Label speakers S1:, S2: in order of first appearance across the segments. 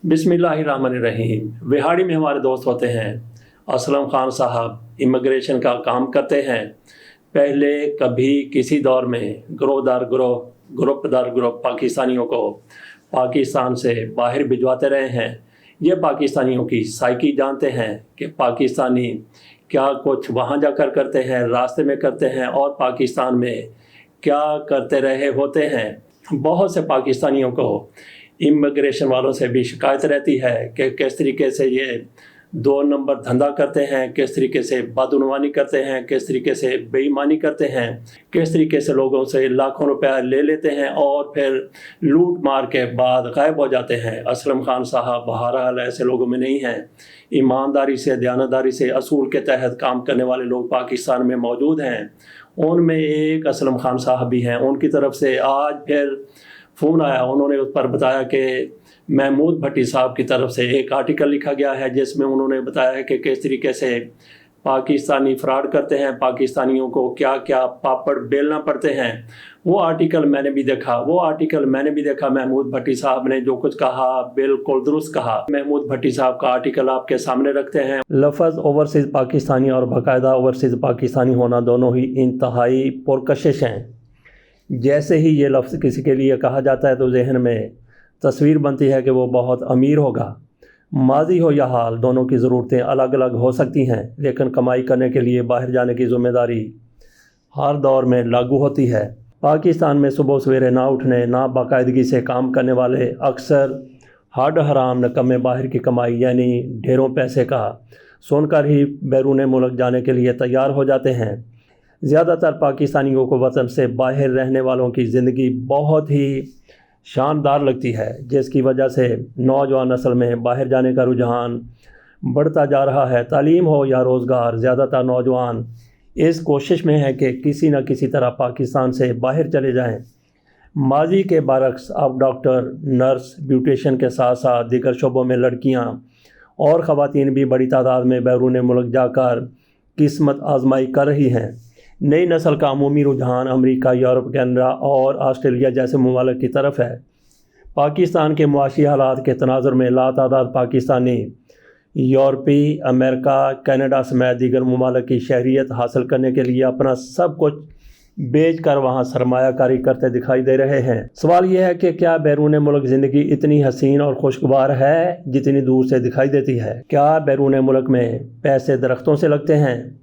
S1: बिस्मिल्लाहिर्रहमानिर्रहीम। विहाड़ी में हमारे दोस्त होते हैं असलम खान साहब, इमिग्रेशन का काम करते हैं। पहले कभी किसी दौर में ग्रोह दर ग्रुप पाकिस्तानियों को पाकिस्तान से बाहर भिजवाते रहे हैं। ये पाकिस्तानियों की साइकी जानते हैं कि पाकिस्तानी क्या कुछ वहाँ जाकर करते हैं, रास्ते में करते हैं और पाकिस्तान में क्या करते रहे होते हैं। बहुत से पाकिस्तानियों को इमिग्रेशन वालों से भी शिकायत रहती है कि किस तरीके से ये 2 नंबर धंधा करते हैं, किस तरीके से बदउनवानी करते हैं, किस तरीके से बेईमानी करते हैं, किस तरीके से लोगों से लाखों रुपया ले लेते हैं और फिर लूट मार के बाद गायब हो जाते हैं। असलम खान साहब बहरहाल ऐसे लोगों में नहीं हैं। ईमानदारी से, दयानतदारी से, असूल के तहत काम करने वाले लोग पाकिस्तान में मौजूद हैं। उनमें एक असलम खान साहब भी हैं। उनकी तरफ से आज फिर फ़ोन आया, उन्होंने उस पर बताया कि महमूद भट्टी साहब की तरफ से एक आर्टिकल लिखा गया है जिसमें उन्होंने बताया है कि किस तरीके से पाकिस्तानी फ्रॉड करते हैं, पाकिस्तानियों को क्या क्या पापड़ बेलना पड़ते हैं। वो आर्टिकल मैंने भी देखा। महमूद भट्टी साहब ने जो कुछ कहा बिल्कुल दुरुस्त कहा। महमूद भट्टी साहब का आर्टिकल आपके सामने रखते हैं। लफ्ज़ ओवरसीज़ पाकिस्तानी और बाकायदा ओवरसीज़ पाकिस्तानी होना दोनों ही इंतहाई पुरकशिश हैं। जैसे ही ये लफ्ज़ किसी के लिए कहा जाता है तो जहन में तस्वीर बनती है कि वो बहुत अमीर होगा। माजी हो या हाल, दोनों की ज़रूरतें अलग अलग हो सकती हैं, लेकिन कमाई करने के लिए बाहर जाने की ज़िम्मेदारी हर दौर में लागू होती है। पाकिस्तान में सुबह सवेरे ना उठने, ना बाकायदगी से काम करने वाले अक्सर हड हराम नकम्मे बाहर की कमाई यानी ढेरों पैसे का सुनकर ही बैरून मुल्क जाने के लिए तैयार हो जाते हैं। ज़्यादातर पाकिस्तानियों को वतन से बाहर रहने वालों की ज़िंदगी बहुत ही शानदार लगती है, जिसकी वजह से नौजवान नस्ल में बाहर जाने का रुझान बढ़ता जा रहा है। तालीम हो या रोज़गार, ज़्यादातर नौजवान इस कोशिश में है कि किसी न किसी तरह पाकिस्तान से बाहर चले जाएं। माजी के बरक्स अब डॉक्टर, नर्स, ब्यूटिशियन के साथ साथ दीगर शोबों में लड़कियां और ख़वातीन भी बड़ी तादाद में बैरून मुल्क जाकर किस्मत आजमाई कर रही हैं। नई नस्ल का अमूमी रुझान अमेरिका, यूरोप, कनाडा और ऑस्ट्रेलिया जैसे ममालिक की तरफ है। पाकिस्तान के मुआशी हालात के तनाज़ुर में लातादाद पाकिस्तानी यूरोपी, अमेरिका, कनाडा समेत दीगर ममालिक की शहरियत हासिल करने के लिए अपना सब कुछ बेच कर वहाँ सरमायाकारी करते दिखाई दे रहे हैं। सवाल यह है कि क्या बैरून मुल्क ज़िंदगी इतनी हसीन और खुशगवार है जितनी दूर से दिखाई देती है? क्या बैरून मुल्क में पैसे दरख्तों से लगते हैं?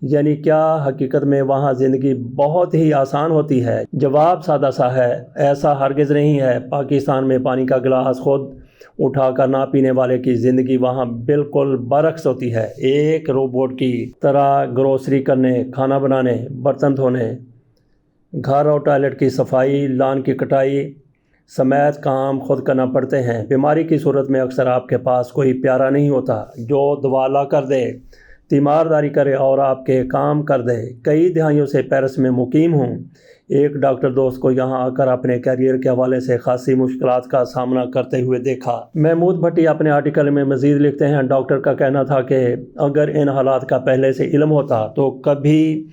S1: यानी क्या हकीकत में वहाँ ज़िंदगी बहुत ही आसान होती है? जवाब सादा सा है, ऐसा हरगिज़ नहीं है। पाकिस्तान में पानी का गिलास खुद उठाकर ना पीने वाले की ज़िंदगी वहाँ बिल्कुल बरक्स होती है। एक रोबोट की तरह ग्रोसरी करने, खाना बनाने, बर्तन धोने, घर और टॉयलेट की सफाई, लॉन की कटाई समेत काम खुद करना पड़ते हैं। बीमारी की सूरत में अक्सर आपके पास कोई प्यारा नहीं होता जो दवा ला कर दे, तीमारदारी करे और आपके काम कर दे। कई दहाइयों से पेरिस में मुकीम हूँ। एक डॉक्टर दोस्त को यहाँ आकर अपने कैरियर के हवाले से खासी मुश्किलात का सामना करते हुए देखा। महमूद भट्टी अपने आर्टिकल में मज़ीद लिखते हैं, डॉक्टर का कहना था कि अगर इन हालात का पहले से इल्म होता तो कभी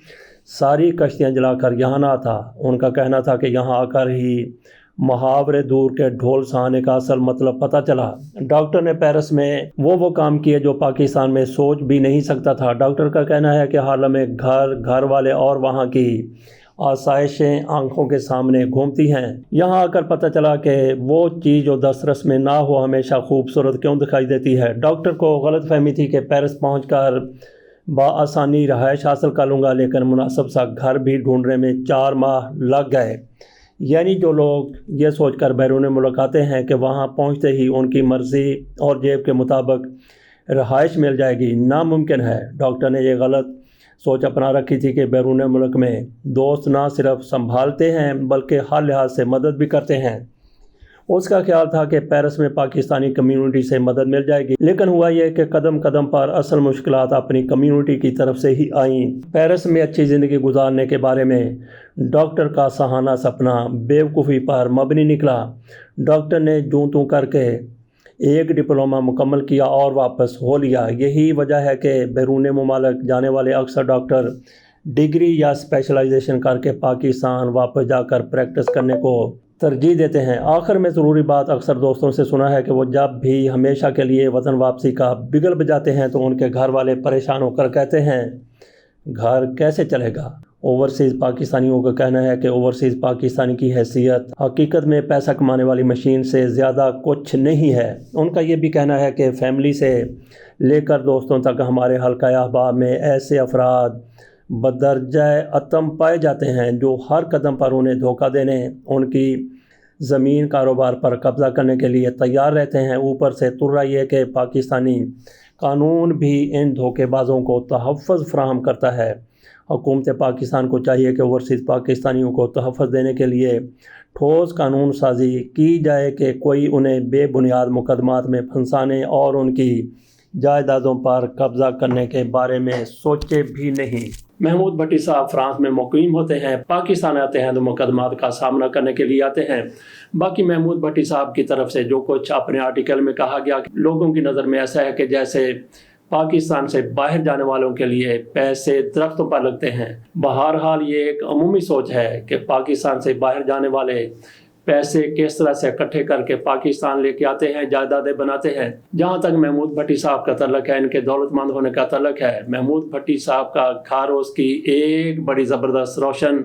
S1: सारी कश्तियाँ जलाकर यहाँ ना आता। उनका कहना था कि यहाँ आकर ही मुहावरे दूर के ढोल सहाने का असल मतलब पता चला। डॉक्टर ने पेरिस में वो काम किए जो पाकिस्तान में सोच भी नहीं सकता था। डॉक्टर का कहना है कि हाल में घर वाले और वहाँ की आसाइशें आंखों के सामने घूमती हैं। यहाँ आकर पता चला कि वो चीज़ जो दस्तरस में ना हो हमेशा खूबसूरत क्यों दिखाई देती है। डॉक्टर को गलत फहमी थी कि पेरिस पहुँचकर बआसानी रहायश हासिल कर लूँगा, लेकिन मुनासिब सा घर भी ढूंढने में 4 माह लग गए। यानी जो लोग ये सोचकर बैरून मुल्क आते हैं कि वहाँ पहुँचते ही उनकी मर्ज़ी और जेब के मुताबिक रहाइश मिल जाएगी, नामुमकिन है। डॉक्टर ने ये गलत सोच अपना रखी थी कि बैरून मुल्क में दोस्त ना सिर्फ संभालते हैं बल्कि हर लिहाज से मदद भी करते हैं। उसका ख्याल था कि पेरिस में पाकिस्तानी कम्युनिटी से मदद मिल जाएगी, लेकिन हुआ यह कि कदम कदम पर असल मुश्किलात अपनी कम्युनिटी की तरफ से ही आईं। पेरिस में अच्छी ज़िंदगी गुजारने के बारे में डॉक्टर का सहाना सपना बेवकूफ़ी पर मबनी निकला। डॉक्टर ने जूं तूं करके एक डिप्लोमा मुकम्मल किया और वापस हो लिया। यही वजह है कि बैरून मुमालिक जाने वाले अक्सर डॉक्टर डिग्री या स्पेशलाइजेशन करके पाकिस्तान वापस जाकर प्रैक्टिस करने को ترجیح دیتے ہیں۔ آخر میں ضروری بات اکثر دوستوں سے سنا ہے کہ وہ جب بھی ہمیشہ کے لیے وطن واپسی کا بگل بجاتے ہیں تو ان کے گھر والے پریشان ہو کر کہتے ہیں گھر کیسے چلے گا۔ اوورسیز پاکستانیوں کا کہنا ہے کہ اوورسیز پاکستانی کی حیثیت حقیقت میں پیسہ کمانے والی مشین سے زیادہ کچھ نہیں ہے۔ ان کا یہ بھی کہنا ہے کہ فیملی سے لے کر دوستوں تک ہمارے حلقہ احباب میں ایسے افراد بدرجہ عتم پائے جاتے ہیں جو ہر قدم پر انہیں دھوکہ دینے، ان کی زمین کاروبار پر قبضہ کرنے کے لیے تیار رہتے ہیں۔ اوپر سے ترا یہ کہ پاکستانی قانون بھی ان دھوکے بازوں کو تحفظ فراہم کرتا ہے۔ حکومت پاکستان کو چاہیے کہ اوورسیز پاکستانیوں کو تحفظ دینے کے لیے ٹھوس قانون سازی کی جائے کہ کوئی انہیں بے بنیاد مقدمات میں پھنسانے اور ان کی جائیدادوں پر قبضہ کرنے کے بارے میں سوچے بھی نہیں۔ محمود بھٹی صاحب فرانس میں مقیم ہوتے ہیں، پاکستان آتے ہیں تو مقدمات کا سامنا کرنے کے لیے آتے ہیں۔ باقی محمود بھٹی صاحب کی طرف سے جو کچھ اپنے آرٹیکل میں کہا گیا، لوگوں کی نظر میں ایسا ہے کہ جیسے پاکستان سے باہر جانے والوں کے لیے پیسے درختوں پر لگتے ہیں۔ بہرحال یہ ایک عمومی سوچ ہے کہ پاکستان سے باہر جانے والے پیسے کس طرح سے اکٹھے کر کے پاکستان لے کے آتے ہیں، جائیدادیں بناتے ہیں۔ جہاں تک محمود بھٹی صاحب کا تعلق ہے، ان کے دولت مند ہونے کا تعلق ہے، محمود بھٹی صاحب کا گھر اس کی ایک بڑی زبردست روشن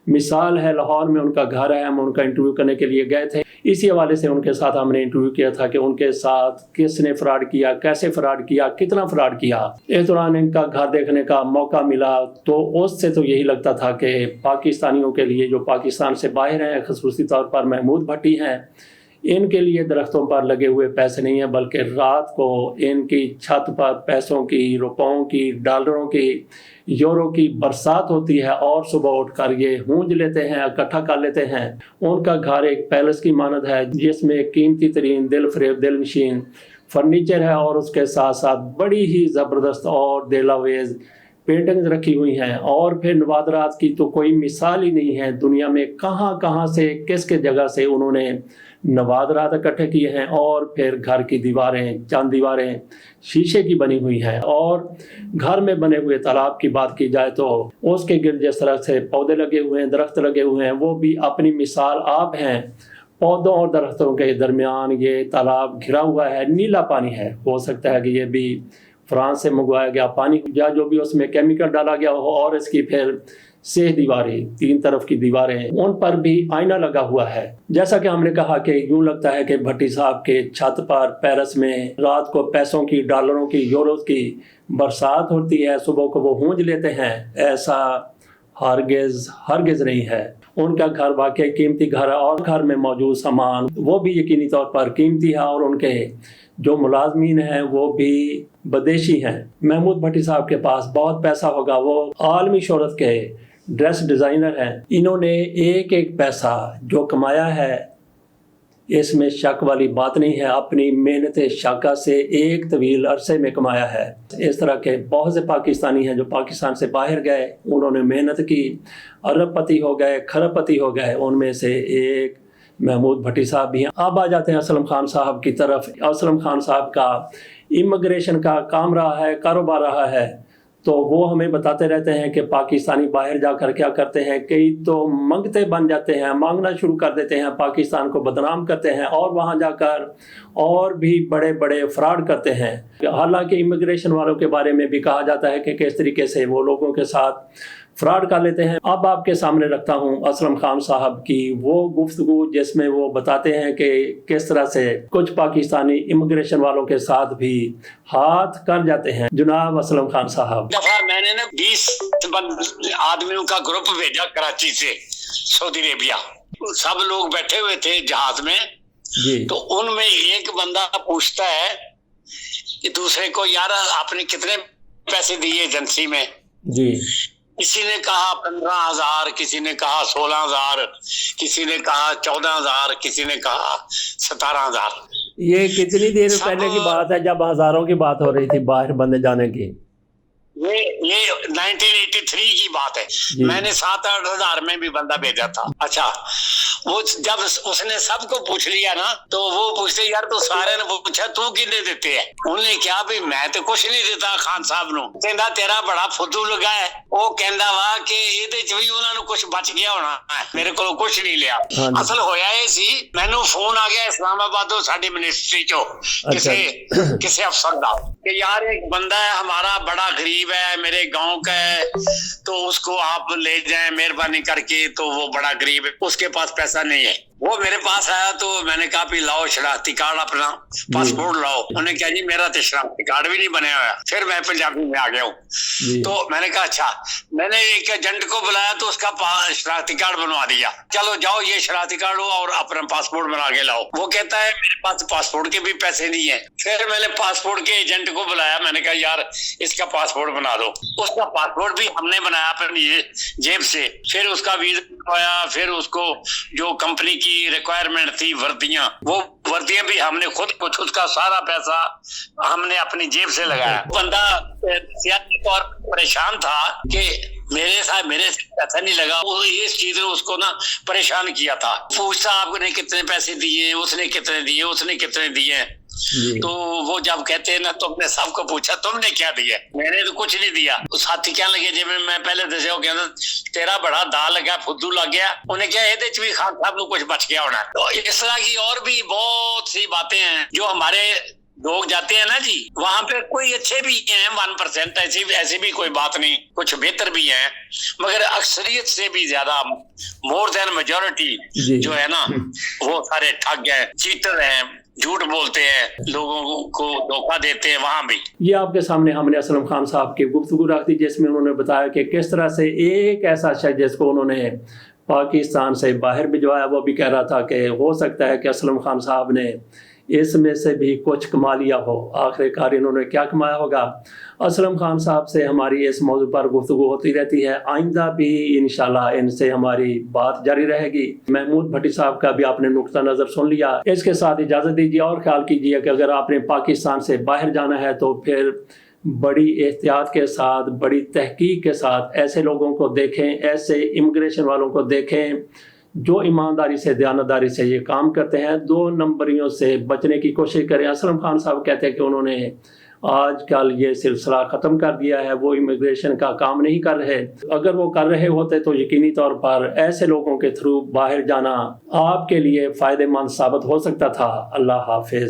S1: مثال ہے۔ لاہور میں ان کا گھر ہے، ہم ان کا انٹرویو کرنے کے لیے گئے تھے۔ اسی حوالے سے ان کے ساتھ ہم نے انٹرویو کیا تھا کہ ان کے ساتھ کس نے فراڈ کیا، کیسے فراڈ کیا، کتنا فراڈ کیا۔ اس دوران ان کا گھر دیکھنے کا موقع ملا تو اس سے تو یہی لگتا تھا کہ پاکستانیوں کے لیے جو پاکستان سے باہر ہیں، خصوصی طور پر محمود بھٹی ہیں، ان کے لیے درختوں پر لگے ہوئے پیسے نہیں ہیں، بلکہ رات کو ان کی چھت پر پیسوں کی، روپوں کی، ڈالروں کی، یورو کی برسات ہوتی ہے اور صبح اٹھ کر یہ ہونج لیتے ہیں، اکٹھا کر لیتے ہیں۔ ان کا گھر ایک پیلس کی مانند ہے جس میں قیمتی ترین دل فریب دل نشین فرنیچر ہے اور اس کے ساتھ ساتھ بڑی ہی زبردست اور دلاویز پینٹنگز رکھی ہوئی ہیں، اور پھر نوادرات کی تو کوئی مثال ہی نہیں ہے۔ دنیا میں کہاں کہاں سے، کس کے جگہ سے انہوں نے نوادرات اکٹھے کیے ہیں، اور پھر گھر کی دیواریں، چند دیواریں شیشے کی بنی ہوئی ہیں۔ اور گھر میں بنے ہوئے تالاب کی بات کی جائے تو اس کے گرد جس طرح سے پودے لگے ہوئے ہیں، درخت لگے ہوئے ہیں، وہ بھی اپنی مثال آپ ہیں۔ پودوں اور درختوں کے درمیان یہ تالاب گھرا ہوا ہے، نیلا پانی ہے۔ ہو سکتا ہے کہ یہ بھی فرانس سے منگوایا گیا پانی یا جو بھی اس میں کیمیکل ڈالا گیا ہو، اور اس کی پھر 6 دیواریں، 3 طرف کی دیواریں، ان پر بھی آئینہ لگا ہوا ہے۔ جیسا کہ ہم نے کہا کہ یوں لگتا ہے کہ بھٹی صاحب کے چھت پر پیرس میں رات کو پیسوں کی، ڈالروں کی، یوروز کی برسات ہوتی ہے، صبح کو وہ ہونج لیتے ہیں۔ ایسا ہرگز نہیں ہے۔ ان کا گھر واقعی قیمتی گھر ہے، اور گھر میں موجود سامان وہ بھی یقینی طور پر قیمتی ہے، اور ان کے جو ملازمین ہیں وہ بھی بدیشی ہیں۔ محمود بھٹی صاحب کے پاس بہت پیسہ ہوگا، وہ عالمی شہرت کے ڈریس ڈیزائنر ہیں۔ انہوں نے ایک ایک پیسہ جو کمایا ہے، اس میں شک والی بات نہیں ہے، اپنی محنت شاقہ سے ایک طویل عرصے میں کمایا ہے۔ اس طرح کے بہت سے پاکستانی ہیں جو پاکستان سے باہر گئے، انہوں نے محنت کی، ارب پتی ہو گئے، کھرب پتی ہو گئے۔ ان میں سے ایک محمود بھٹی صاحب بھی ہیں۔ اب آ جاتے ہیں اسلم خان صاحب کی طرف۔ اسلم خان صاحب کا امیگریشن کا کام رہا ہے، کاروبار رہا ہے، تو وہ ہمیں بتاتے رہتے ہیں کہ پاکستانی باہر جا کر کیا کرتے ہیں۔ کئی تو منگتے بن جاتے ہیں، مانگنا شروع کر دیتے ہیں، پاکستان کو بدنام کرتے ہیں، اور وہاں جا کر اور بھی بڑے بڑے فراڈ کرتے ہیں۔ حالانکہ امیگریشن والوں کے بارے میں بھی کہا جاتا ہے کہ کس طریقے سے وہ لوگوں کے ساتھ فراڈ کر لیتے ہیں۔ اب آپ کے سامنے رکھتا ہوں اسلم خان صاحب کی وہ گفتگو جس میں وہ بتاتے ہیں کہ کس طرح سے کچھ پاکستانی امیگریشن والوں کے ساتھ بھی ہاتھ کر جاتے ہیں۔ جناب اسلم خان صاحب،
S2: دفعہ میں نے 20 آدمیوں کا گروپ بھیجا کراچی سے سعودی عربیہ، سب لوگ بیٹھے ہوئے تھے جہاز میں
S1: جی،
S2: تو ان میں ایک بندہ پوچھتا ہے کہ دوسرے کو، یار آپ نے کتنے پیسے دیے ایجنسی میں؟
S1: جی،
S2: کسی نے کہا 15,000، کسی نے کہا 16,000، کسی نے کہا 14,000، کسی نے کہا 17,000۔
S1: یہ کتنی دیر پہلے کی بات ہے جب ہزاروں کی بات ہو رہی تھی باہر بندے جانے کی؟
S2: یہ 1983 کی بات ہے۔ میں نے 7-8 ہزار میں بھی بندہ بھیجا تھا۔ اچھا، وہ جب اس نے سب کو پوچھ لیا نا تو وہ پوچھتے یار تو سارے نے پوچھا تو کنے دیتے ہے؟ انہوں نے کیا بھی میں تو کچھ نہیں دیتا خان صاحب نو. کہندا تیرا بڑا فدو لگا ہے. وہ کہندا وا کہ ਇਹਦੇ ਚ ਵੀ ਉਹਨਾਂ ਨੂੰ ਕੁਝ ਬਚ ਗਿਆ ਹੋਣਾ ਹੈ, ਮੇਰੇ ਕੋਲੋਂ ਕੁਝ ਨਹੀਂ ਲਿਆ. ਅਸਲ ਹੋਇਆ ਇਹ ਸੀ ਮੈਨੂੰ ਫੋਨ ਆ ਗਿਆ ਇਸਲਾਮਾਬਾदों ਸਾਡੀ ਮਿਨਿਸਟਰੀ ਚੋਂ ਕਿਸੇ अफसर का कि यार एक बंदा है हमारा बड़ा गरीब है, मेरे गांव का है, तो उसको आप ले जाएं मेहरबानी करके. तो वो बड़ा गरीब है, उसके पास पैसा नहीं है. वो मेरे पास आया तो मैंने कहा भी लाओ शनाख्ती कार्ड अपना, पासपोर्ट लाओ. उन्होंने कहा जी मेरा तो शनाख्ती कार्ड भी नहीं बना हुआ. फिर मैं पंजाबी में आ गया हूँ. तो मैंने कहा अच्छा. मैंने एक एजेंट को बुलाया तो उसका शनाख्ती कार्ड बनवा दिया. चलो जाओ ये शनाख्ती कार्ड हो और अपना पासपोर्ट बना के लाओ. वो कहता है मेरे पास पासपोर्ट के भी पैसे नहीं है. फिर मैंने पासपोर्ट के एजेंट को बुलाया, मैंने कहा यार इसका पासपोर्ट बना दो. उसका पासपोर्ट भी हमने बनाया अपनी जेब से. फिर उसका वीजा बनवाया. फिर उसको जो कंपनी की रिक्वायरमेंट थी वर्दियां, वो वर्दियां भी हमने खुद कुछ, उसका सारा पैसा हमने अपनी जेब से लगाया. बंदा सियासी तौर पर परेशान था कि मेरे से पैसा नहीं लगा. वो इस चीज ने उसको ना परेशान किया था. पूछता आपने कितने पैसे दिए, उसने कितने दिए, उसने कितने दिए. तो वो जब कहते हैं ना तुमने सबको पूछा तुमने क्या दिया, मैंने तो कुछ नहीं दिया. साथी क्या लगे जिਵੇਂ मैं पहले दसे वो कहता तेरा बड़ा दा लगा फुद्दू लग गया. उन्हें क्या ਇਹਦੇ ਚ ਵੀ ਖਾਨ ਸਾਹਿਬ ਨੂੰ कुछ बच गया होना. तो इस तरह की और भी बहुत सी बातें हैं जो हमारे लोग जाते हैं ना जी, वहां पे कोई अच्छे भी हैं 1%, ऐसी भी कोई बात नहीं, कुछ बेहतर भी हैं, मगर अक्सरियत से भी ज्यादा मोर देन मेजॉरिटी जो है ना वो सारे ठग हैं, चीटर हैं, झूठ बोलते हैं, लोगों को धोखा देते हैं. वहां भी
S1: ये आपके सामने हमने असलम खान साहब की गुफ्तगू रख दी जिसमें उन्होंने बताया कि किस तरह से एक ऐसा शख्स जिसको उन्होंने पाकिस्तान से बाहर भिजवाया, वो भी कह रहा था कि हो सकता है कि असलम खान साहब ने इसमें से भी कुछ कमा लिया हो. आखिरकार इन्होंने क्या कमाया होगा. असलम खान साहब से हमारी इस मौजू पर गुफ्तगू होती रहती है. आइंदा भी इंशाल्लाह इनसे हमारी बात जारी रहेगी. महमूद भट्टी साहब का भी आपने नुक्ता नज़र सुन लिया. इसके साथ इजाज़त दीजिए और ख्याल कीजिए कि अगर आपने पाकिस्तान से बाहर जाना है तो फिर बड़ी एहतियात के साथ, बड़ी तहकीक के साथ ऐसे लोगों को देखें, ऐसे इमिग्रेशन वालों को देखें जो ईमानदारी से, दयानतदारी से ये काम करते हैं. 2 नंबरियों से बचने की कोशिश करें. असलम खान साहब कहते हैं कि उन्होंने आजकल ये सिलसिला ख़त्म कर दिया है, वो इमिग्रेशन का काम नहीं कर रहे. अगर वो कर रहे होते तो यकीनी तौर पर ऐसे लोगों के थ्रू बाहर जाना आपके लिए फ़ायदेमंद साबित हो सकता था. अल्लाह हाफिज़.